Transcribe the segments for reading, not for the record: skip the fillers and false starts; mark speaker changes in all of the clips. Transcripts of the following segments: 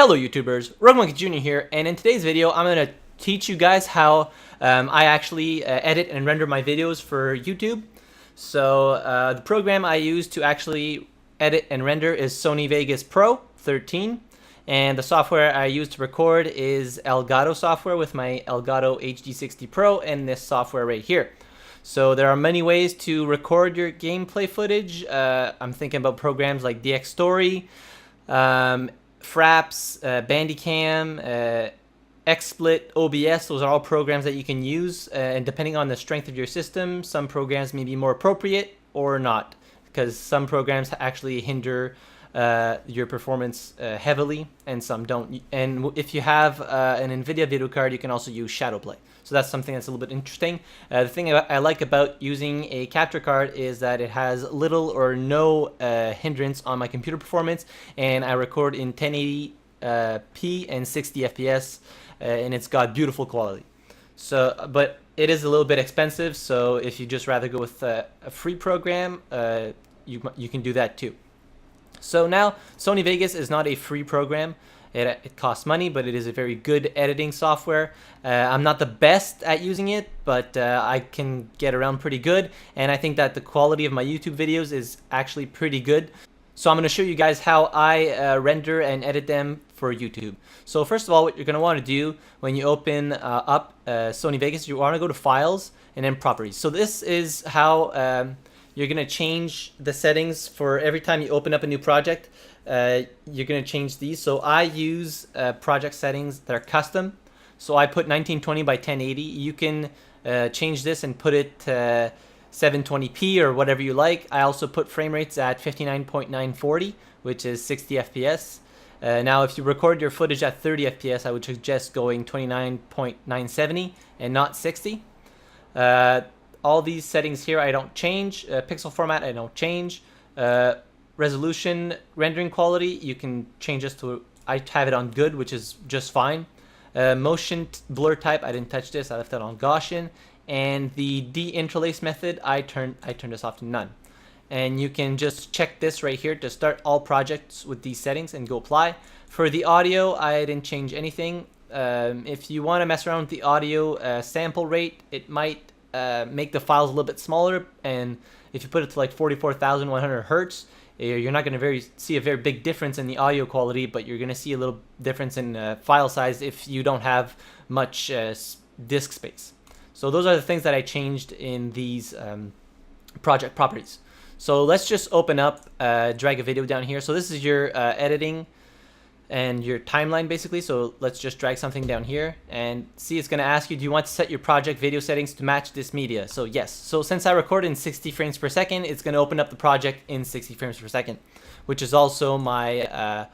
Speaker 1: Hello YouTubers, Rogue Jr. here, and in today's video I'm going to teach you guys how I actually edit and render my videos for YouTube. So the program I use to actually edit and render is Sony Vegas Pro 13, and the software I use to record is Elgato software with my Elgato HD60 Pro and this software right here. So there are many ways to record your gameplay footage. I'm thinking about programs like DxStory, Fraps, Bandicam, XSplit, OBS. Those are all programs that you can use, and depending on the strength of your system, some programs may be more appropriate or not, because some programs actually hinder your performance heavily and some don't. And if you have an NVIDIA video card, you can also use Shadowplay. So that's something that's a little bit interesting. The thing I like about using a capture card is that it has little or no hindrance on my computer performance, and I record in 1080p and 60 FPS, and it's got beautiful quality. So, but it is a little bit expensive, so if you just rather go with a free program, you can do that too. So now, Sony Vegas is not a free program. It costs money, but it is a very good editing software. I'm not the best at using it, but I can get around pretty good, and I think that the quality of my YouTube videos is actually pretty good. So I'm going to show you guys how I render and edit them for YouTube. So first of all, what you're going to want to do when you open up Sony Vegas, you want to go to Files and then Properties. So this is how you're going to change the settings for every time you open up a new project. You're going to change these. So I use project settings that are custom. So I put 1920 by 1080. You can change this and put it 720p or whatever you like. I also put frame rates at 59.940, which is 60 FPS. Now, if you record your footage at 30 FPS, I would suggest going 29.970 and not 60. All these settings here I don't change. Pixel format I don't change. Resolution, rendering quality, you can change this to, I have it on good, which is just fine. Motion blur type, I didn't touch this, I left it on Gaussian. And the de-interlace method, I turned this off to none. And you can just check this right here to start all projects with these settings and go apply. For the audio, I didn't change anything. If you want to mess around with the audio sample rate, it might make the files a little bit smaller, and if you put it to like 44,100 hertz, you're not going to see a very big difference in the audio quality, but you're going to see a little difference in file size if you don't have much disk space. So those are the things that I changed in these project properties. So let's just open up, drag a video down here. So this is your editing and your timeline basically. So let's just drag something down here and see, it's going to ask you, do you want to set your project video settings to match this media? So yes. So since I record in 60 frames per second, it's going to open up the project in 60 frames per second, which is also my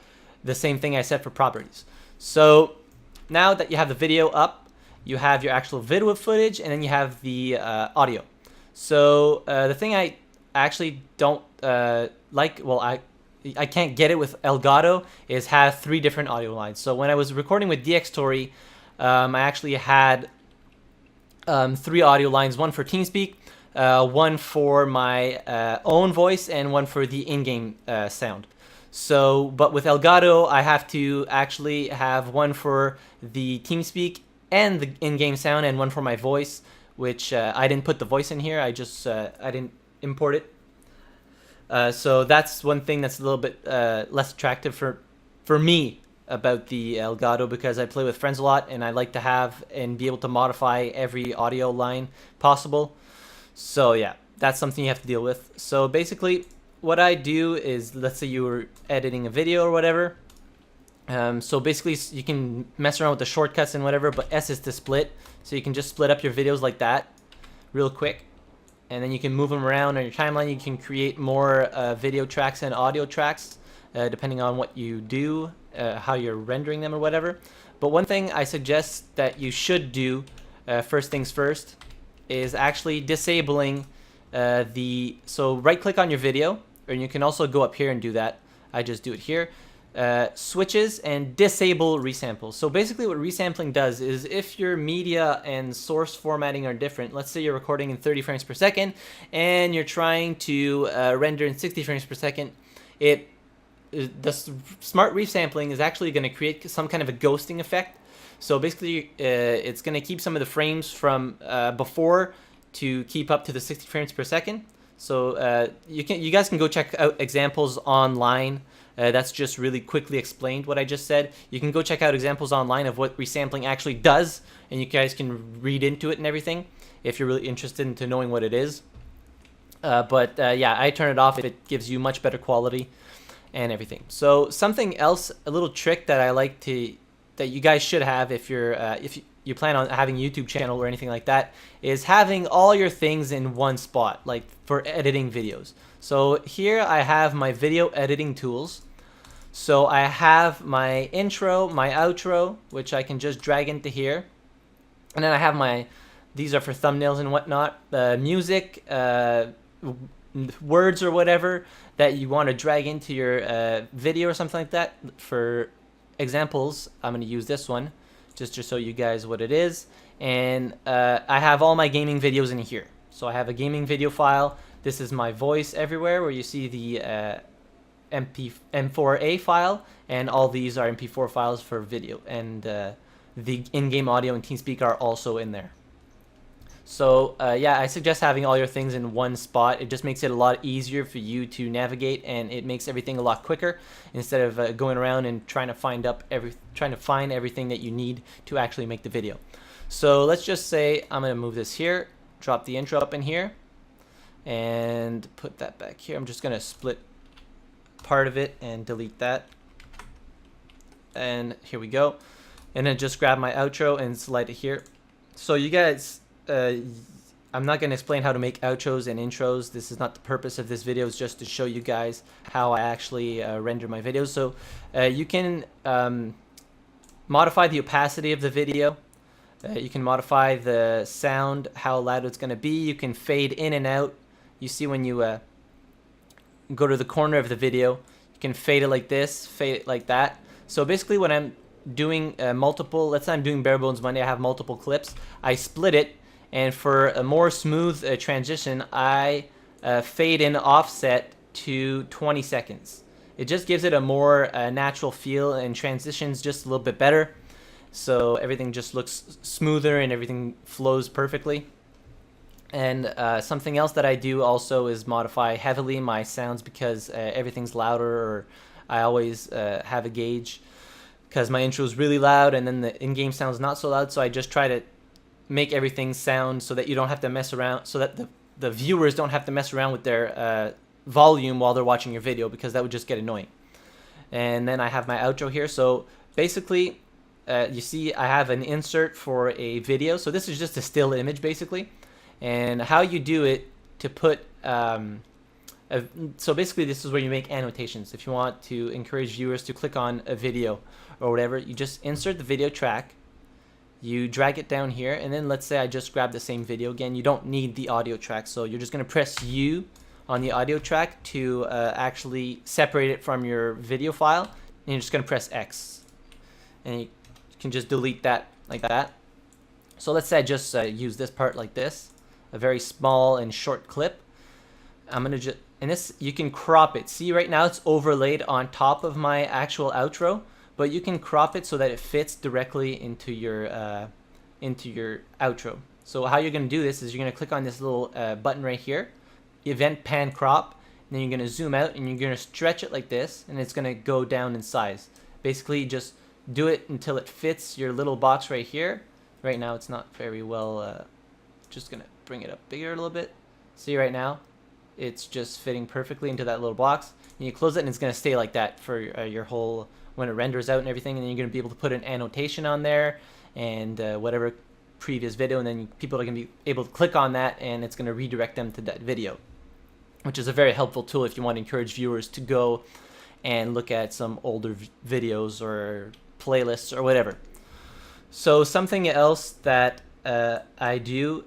Speaker 1: the same thing I set for properties. So now that you have the video up, you have your actual video footage, and then you have the audio. So the thing I actually don't like, well, I can't get it with Elgato, is have 3 different audio lines. So when I was recording with DxStory, I actually had 3 audio lines, one for TeamSpeak, one for my own voice, and one for the in-game sound. So, but with Elgato, I have to actually have one for the TeamSpeak and the in-game sound, and one for my voice, which I didn't put the voice in here. I didn't import it. So that's one thing that's a little bit less attractive for me about the Elgato, because I play with friends a lot and I like to have and be able to modify every audio line possible. So yeah, that's something you have to deal with. So basically what I do is, let's say you were editing a video or whatever. So basically you can mess around with the shortcuts and whatever, but S is to split. So you can just split up your videos like that real quick. And then you can move them around on your timeline. You can create more video tracks and audio tracks depending on what you do, how you're rendering them or whatever. But one thing I suggest that you should do, first things first, is actually disabling so right click on your video, or you can also go up here and do that. I just do it here. Switches and disable resamples. So basically what resampling does is, if your media and source formatting are different, let's say you're recording in 30 frames per second and you're trying to render in 60 frames per second, it smart resampling is actually going to create some kind of a ghosting effect. So basically, it's going to keep some of the frames from before to keep up to the 60 frames per second. So you guys can go check out examples online. That's just really quickly explained what I just said. You can go check out examples online of what resampling actually does, and you guys can read into it and everything if you're really interested into knowing what it is. Yeah, I turn it off. It gives you much better quality and everything. So something else, a little trick that I like that you guys should have if you plan on having a YouTube channel or anything like that, is having all your things in one spot, like for editing videos. So here I have my video editing tools. So I have my intro, my outro, which I can just drag into here. And then I have these are for thumbnails and whatnot, music, words or whatever that you want to drag into your video or something like that. For examples, I'm going to use this one just to show you guys what it is. And I have all my gaming videos in here. So I have a gaming video file. This is my voice everywhere, where you see the M4A file, and all these are MP4 files for video, and the in-game audio and TeamSpeak are also in there. So yeah, I suggest having all your things in one spot. It just makes it a lot easier for you to navigate, and it makes everything a lot quicker instead of going around and trying to find everything that you need to actually make the video. So let's just say I'm going to move this here, drop the intro up in here, and put that back here. I'm just going to split part of it and delete that. And here we go. And then just grab my outro and slide it here. So you guys, I'm not going to explain how to make outros and intros. This is not the purpose of this video. It's just to show you guys how I actually render my videos. So you can modify the opacity of the video. You can modify the sound, how loud it's going to be. You can fade in and out. You see when you go to the corner of the video, you can fade it like this, fade it like that. So basically when I'm doing let's say I'm doing Bare Bones Monday, I have multiple clips, I split it, and for a more smooth transition, I fade in offset to 20 seconds. It just gives it a more natural feel, and transitions just a little bit better. So everything just looks smoother and everything flows perfectly. And something else that I do also is modify heavily my sounds, because everything's louder, or I always have a gauge because my intro is really loud and then the in-game sound is not so loud. So I just try to make everything sound so that you don't have to mess around, so that the viewers don't have to mess around with their volume while they're watching your video, because that would just get annoying. And then I have my outro here. So basically, you see I have an insert for a video. So this is just a still image basically. And how you do it to put so basically this is where you make annotations. If you want to encourage viewers to click on a video or whatever, you just insert the video track, you drag it down here, and then let's say I just grab the same video again. You don't need the audio track, so you're just going to press U on the audio track to actually separate it from your video file, and you're just going to press X, and you can just delete that like that. So let's say I just use this part like this, a very small and short clip. I'm gonna just, and this, you can crop it. See, right now it's overlaid on top of my actual outro, but you can crop it so that it fits directly into your outro. So how you're gonna do this is you're gonna click on this little button right here, Event Pan Crop, and then you're gonna zoom out and you're gonna stretch it like this, and it's gonna go down in size. Basically, just do it until it fits your little box right here. Right now it's not very well. Just gonna bring it up bigger a little bit. See, right now it's just fitting perfectly into that little box, and you close it and it's going to stay like that for your whole, when it renders out and everything. And then you're going to be able to put an annotation on there and whatever previous video, and then people are going to be able to click on that and it's going to redirect them to that video, which is a very helpful tool if you want to encourage viewers to go and look at some older videos or playlists or whatever. So something else that I do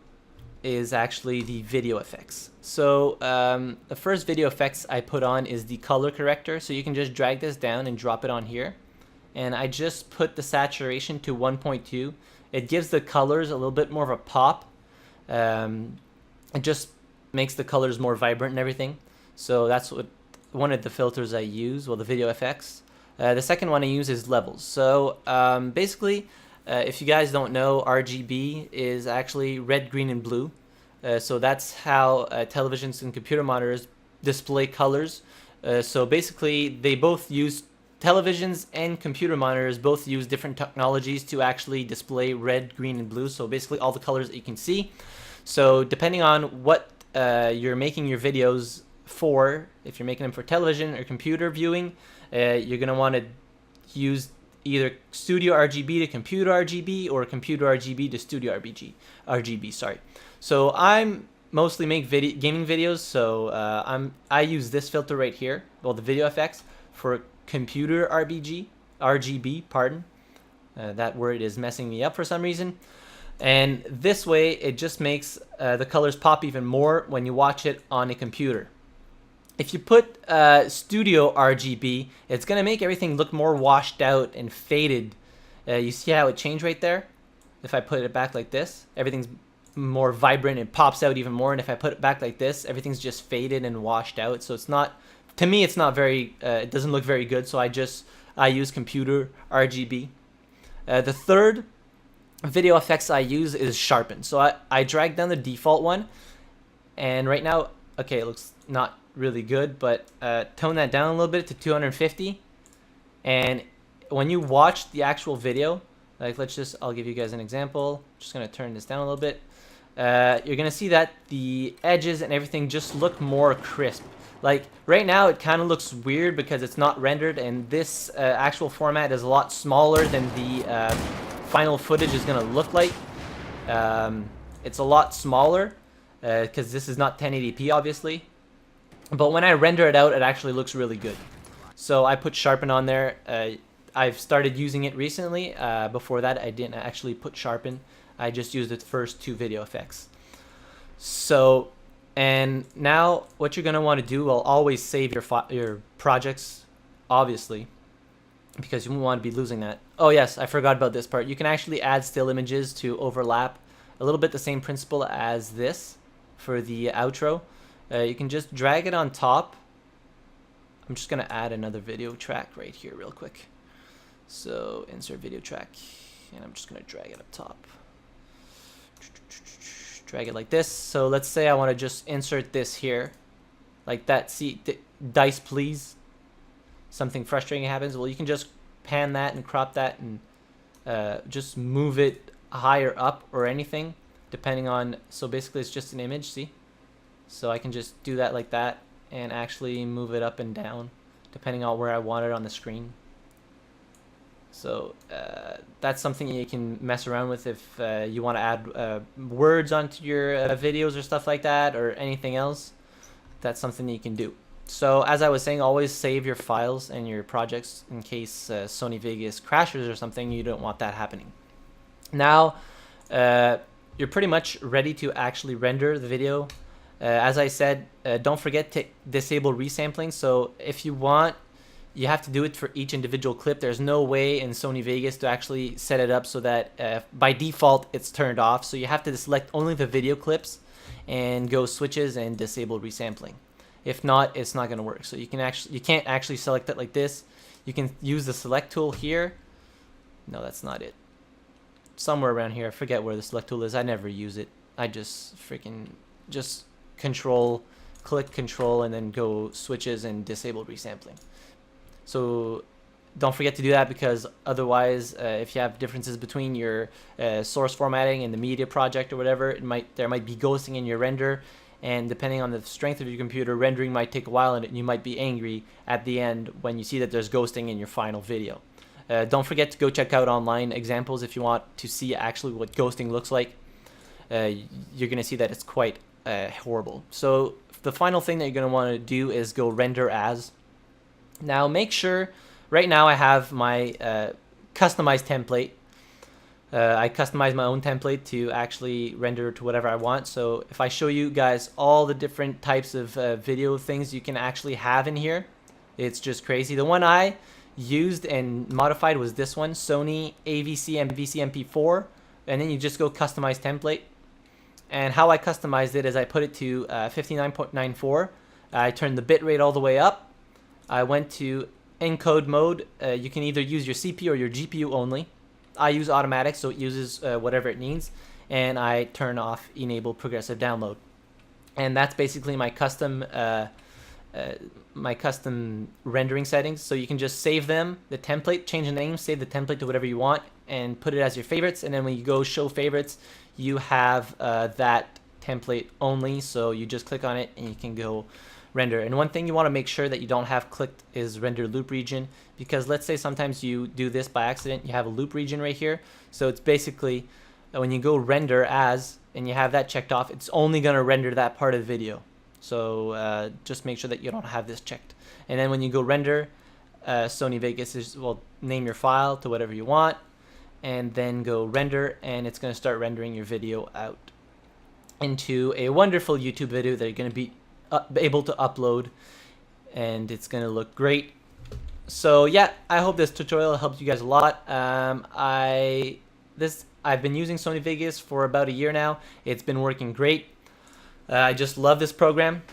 Speaker 1: is actually the video effects. So the first video effects I put on is the color corrector. So you can just drag this down and drop it on here. And I just put the saturation to 1.2. It gives the colors a little bit more of a pop. It just makes the colors more vibrant and everything. So that's what one of the filters I use, well, the video effects. The second one I use is levels. So basically, if you guys don't know, RGB is actually red, green, and blue. So that's how televisions and computer monitors display colors. So basically, they both use televisions and computer monitors both use different technologies to actually display red, green, and blue. So basically, all the colors that you can see. So depending on what you're making your videos for, if you're making them for television or computer viewing, you're gonna want to use either Studio RGB to Computer RGB or Computer RGB to Studio RGB. Sorry. So I'm mostly make gaming videos, so I use this filter right here, well, the video effects for Computer RGB. Pardon, that word is messing me up for some reason. And this way, it just makes the colors pop even more when you watch it on a computer. If you put Studio RGB, it's going to make everything look more washed out and faded. You see how it changed right there? If I put it back like this, everything's more vibrant and pops out even more. And if I put it back like this, everything's just faded and washed out. So it's not, to me, it's not very, it doesn't look very good. So I use Computer RGB. The third video effects I use is sharpen. So I drag down the default one, and right now, okay, it looks not really good, but tone that down a little bit to 250. And when you watch the actual video, like I'll give you guys an example. Just gonna turn this down a little bit. You're gonna see that the edges and everything just look more crisp. Like right now, it kind of looks weird because it's not rendered, and this actual format is a lot smaller than the final footage is gonna look like. It's a lot smaller because this is not 1080p, obviously. But when I render it out, it actually looks really good. So I put sharpen on there. I've started using it recently. Before that, I didn't actually put sharpen. I just used the first two video effects. So, and now what you're gonna want to do, well, always save your projects, obviously, because you won't want to be losing that. Oh yes, I forgot about this part. You can actually add still images to overlap. A little bit the same principle as this for the outro. You can just drag it on top. I'm just gonna add another video track right here real quick. So insert video track, and I'm just gonna drag it up top. Drag it like this. So let's say I want to just insert this here, like that. See, dice please. Something frustrating happens. Well, you can just pan that and crop that and just move it higher up or anything, depending on. So basically, it's just an image. See. So I can just do that like that and actually move it up and down depending on where I want it on the screen. So that's something you can mess around with if you want to add words onto your videos or stuff like that, or anything else. That's something that you can do. So as I was saying, always save your files and your projects in case Sony Vegas crashes or something. You don't want that happening. Now you're pretty much ready to actually render the video. As I said, don't forget to disable resampling. So if you want, you have to do it for each individual clip. There's no way in Sony Vegas to actually set it up so that by default it's turned off. So you have to select only the video clips and go switches and disable resampling. If not, it's not going to work. So you can't actually select it like this. You can use the select tool here. No, that's not it. Somewhere around here. I forget where the select tool is. I never use it. I just click control and then go switches and disable resampling. So don't forget to do that, because otherwise if you have differences between your source formatting and the media project or whatever, there might be ghosting in your render, and depending on the strength of your computer, rendering might take a while and you might be angry at the end when you see that there's ghosting in your final video. Don't forget to go check out online examples if you want to see actually what ghosting looks like. You're gonna see that it's quite horrible. So the final thing that you're going to want to do is go render as. Now make sure, right now I have my customized template. I customize my own template to actually render to whatever I want. So if I show you guys all the different types of video things you can actually have in here, it's just crazy. The one I used and modified was this one, Sony AVC MVC MP4, and then you just go customize template. And how I customized it is I put it to 59.94. I turned the bitrate all the way up, I went to encode mode. You can either use your CPU or your GPU only. I use automatic, so it uses whatever it needs, and I turn off enable progressive download. And that's basically my custom rendering settings. So you can just save them, the template, change the name, save the template to whatever you want, and put it as your favorites. And then when you go show favorites, you have that template only. So you just click on it and you can go render. And one thing you want to make sure that you don't have clicked is render loop region, because let's say sometimes you do this by accident, you have a loop region right here. So it's basically when you go render as and you have that checked off, it's only going to render that part of the video. So just make sure that you don't have this checked. And then when you go render, Sony Vegas is, well, name your file to whatever you want, and then go render, and it's going to start rendering your video out into a wonderful YouTube video that you're going to be able to upload, and it's going to look great. So yeah, I hope this tutorial helped you guys a lot. I've been using Sony Vegas for about a year now. It's been working great. I just love this program.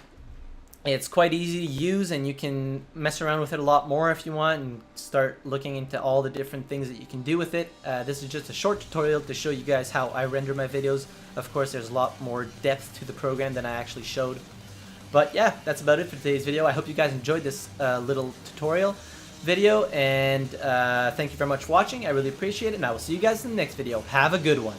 Speaker 1: It's quite easy to use, and you can mess around with it a lot more if you want and start looking into all the different things that you can do with it. This is just a short tutorial to show you guys how I render my videos. Of course, there's a lot more depth to the program than I actually showed. But yeah, that's about it for today's video. I hope you guys enjoyed this little tutorial video, and thank you very much for watching. I really appreciate it, and I will see you guys in the next video. Have a good one.